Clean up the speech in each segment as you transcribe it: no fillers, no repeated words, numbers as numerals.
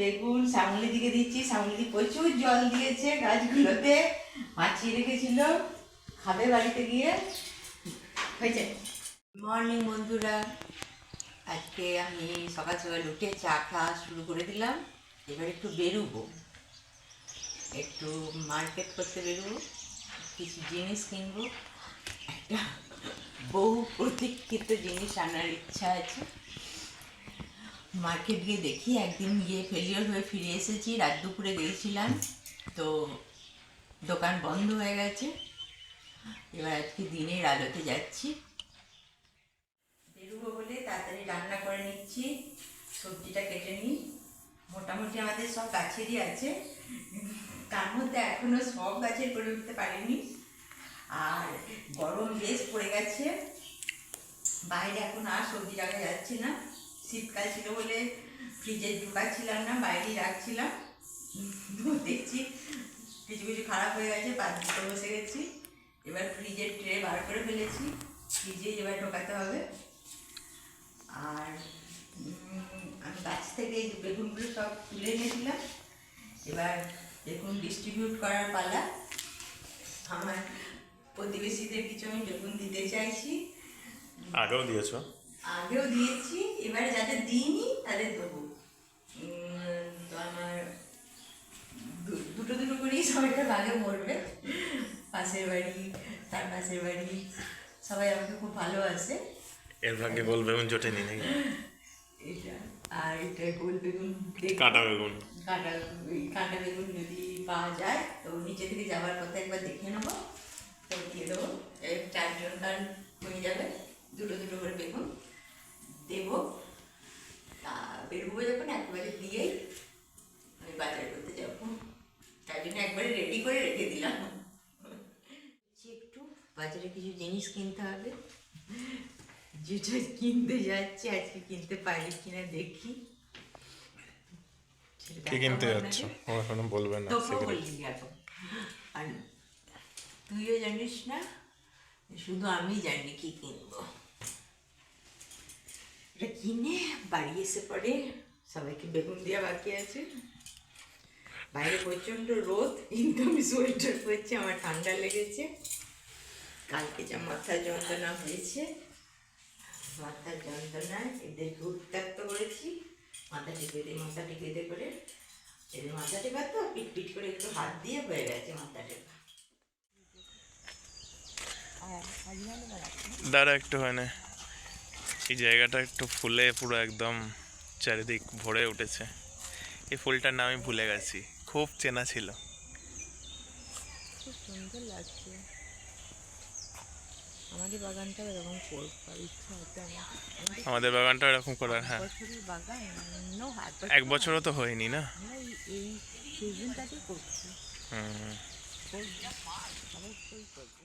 বেগুন শ্যামলি দিকে দিচ্ছি। শ্যামলি প্রচুর জল দিয়েছে গাছগুলোতে, মাছিয়ে রেখেছিল, খাবে বাড়িতে গিয়ে। হয়েছে। মর্নিং বন্ধুরা, আজকে আমি সকাল সকাল উঠে চা খাওয়া শুরু করে দিলাম। এবার একটু বেরোবো, একটু মার্কেট করতে বেরোবো, কিছু জিনিস কিনবো। একটা বহু প্রতীক্ষিত জিনিস আনার ইচ্ছা আছে। মার্কেট গিয়ে দেখি, একদিন গিয়ে ফেলিওর হয়ে ফিরে এসেছি, রাত দুপুরে গিয়েছিলাম তো দোকান বন্ধ হয়ে গেছে। এবার আজকে দিনের আলোতে যাচ্ছি। বেরোবো বলে তাড়াতাড়ি রান্না করে নিচ্ছি, সবজিটা কেটে নিই। মোটামুটি আমাদের সব গাছেরই আছে, তার মধ্যে এখনো সব গাছের করে উঠতে পারিনি। আর গরম বেশ পড়ে গেছে, বাইরে এখন আর সবজি রাখা যাচ্ছে না। শীতকাল ছিল বলে ফ্রিজে ঢুকাচ্ছিলাম না, বাইরেই রাখছিলাম। দেখছি কিছু কিছু খারাপ হয়ে গেছে, বাদ দিতে বসে গেছি। এবার ফ্রিজের ট্রে বার করে ফেলেছি, ফ্রিজে এবার ঢোকাতে হবে। আর আমি গাছ থেকে এই বেগুনগুলো সব তুলে এনেছিলাম, এবার বেগুন ডিস্ট্রিবিউট করার পালা। আমার প্রতিবেশীদের কিছু আমি বেগুন দিতে চাইছি। আগেও দিয়েছো? আগেও দিয়েছি, এবারে যাদের দিইনি তাদের দেবো। তো আমার দুটো দুটো করেই সবাইটা ভাগে মরবে। পাশের বাড়ি, তার পাশের বাড়ি, সবাই আমাকে খুব ভালোবাসে। এর ভাগ্যে গোল বেগুন জোটেনি নাকি? এটা আর এটা গোল বেগুন, কাঁটা বেগুন। কাঁটা বেগুন যদি পাওয়া যায় তো নিচে থেকে যাওয়ার পথে একবার দেখে নেবো, তো দিয়ে দেবো। 4 জন হয়ে যাবে, দুটো দুটো করে বেগুন দেবো। তা বেরোবো যখন একবারে দিয়েই আমি বাজার করতে যাবো, তাই জন্য একবারে রেডি করে রেখে দিলাম। একটু বাজারে কিছু জিনিস কিনতে হবে, যেটা কিনতে যাচ্ছি আজকে কিনতে পারি কিনা দেখি। কি কিনতে যাচ্ছ? ও এখনো বলবে না, বললি এখন। আর তুইও জানিস না, শুধু আমি জানি কি কিনবো। এটা কিনে বাড়ি এসে পরে সবাইকে বেগুন দেওয়া বাকি আছে। বাইরে প্রচণ্ড রোদ, কিন্তু আমি সোয়েটার পরছি, আমার ঠান্ডা লেগেছে। কালকে যা মাথার যন্ত্রণা হয়েছে, মাথার যন্ত্রণায় এদেরকে উত্ত্যক্ত করেছি। মাথা টিপে দিয়ে করে এদের মাথা টেপা তো পিট পিট করে একটু হাত দিয়ে হয়ে গেছে মাথা টেপা। দাঁড়া একটু হয় না, এই জায়গাটা একটু ফুলে পুরো একদম চারিদিক ভরে উঠেছে। এই ফুলটার নাম আমি ভুলে গেছি, খুব চেনা ছিল। খুব সুন্দর লাগছে। আমাদের বাগানটা এরকম করবার ইচ্ছা আছে আমার। আমাদের বাগানটা এরকম করার, হ্যাঁ। বছরের বাগান, এক বছরও তো হয়নি না? আমরা এই সিজনটাতে করছি। হুম। অবশ্যই করবো।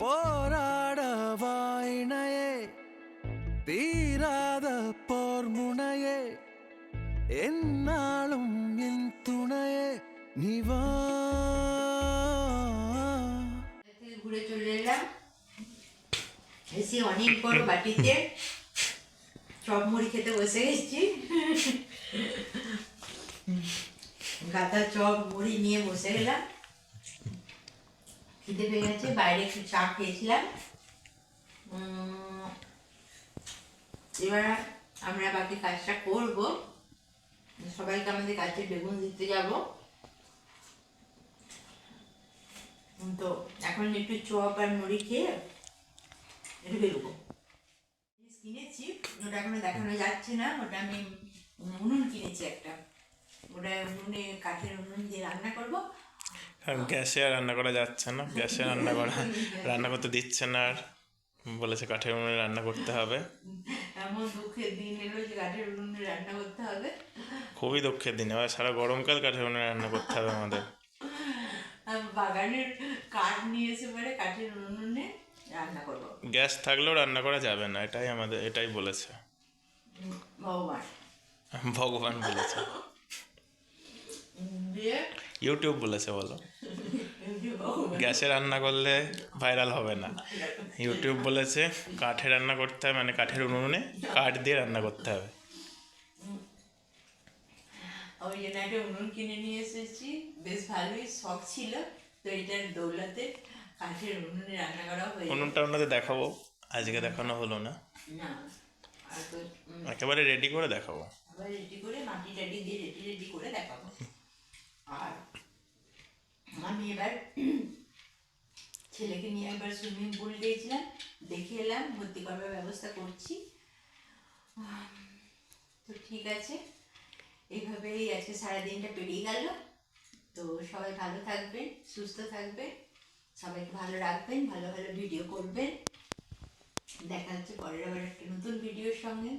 போராட வாய்ணையே தீராத போர் முனையே என்னாலும் என் துணையே நிவா ঘুরে চলে এলাম, এসে অনেক বড় বাটিতে চপ মুড়ি খেতে বসে গেছি। গাদা চপ মুড়ি নিয়ে বসে গেলাম, খিদে পেয়ে গেছে। বাইরে একটু চা খেয়েছিলাম। এবার আমরা বাকি কাজটা করবো, সবাইকে আমাদের গাছে বেগুন দিতে যাব। তো এখন একটু চপ আর মুড়ি খেয়ে একটু বেরোবো। কিনেছি, ওটা এখনো দেখানো যাচ্ছে না। ওটা আমি উনুন কিনেছি একটা, ওটা উনুনে কাঠের উনুন দিয়ে রান্না করবো। গ্যাসে আর রান্না করা যাচ্ছে না, গ্যাসে রান্না করতে দিচ্ছে না, আর বলেছে কাঠের উনুনে রান্না করতে হবে। এমন দুঃখের দিন এলো যে কাঠের উনুনে রান্না করতে হবে। খুবই দুঃখের দিন, এবার সারা গরমকাল কাঠের উনুনে রান্না করতে হবে আমাদের। বাগানের কাঠ নিয়ে এসে পরে কাঠের উনুনে রান্না করবো। গ্যাস থাকলেও রান্না করা যাবে না, এটাই বলেছে ভগবান। ভগবান বলেছে। দিয়ে ইউটিউব বলেছে বলো, গ্যাসে রান্না করলে ভাইরাল হবে না। ইউটিউব বলেছে কাঠে রান্না করতে হবে, মানে কাঠের উনুনে কাঠ দিয়ে রান্না করতে হবে। ওই জন্য একটা উনুন কিনে নিয়ে এসেছি, বেশ ভালোই শখ ছিল, তো এটার দৌলতে কাঠের উনুনে রান্না করা হয়ে যাবে। উনুনটা ওনাদের দেখাবো, আজকে দেখানো হলো না, না আর তো একেবারে রেডি করে দেখাবো। আবার রেডি করে মাটি টাটি দিয়ে রেডি করে দেখাবো। আর আমি এবার ছেলেকে নিয়ে একবার সুইমিং পুল গিয়েছিলাম, দেখে এলাম, ভর্তি করবার ব্যবস্থা করছি। তো ঠিক আছে, এইভাবেই আজকে সারাদিনটা পেরিয়ে গেল। তো সবাই ভালো থাকবেন, সুস্থ থাকবেন, সবাইকে ভালো রাখবেন, ভালো ভালো ভিডিও করবেন। দেখা হচ্ছে পরের আবার একটা নতুন ভিডিওর সঙ্গে।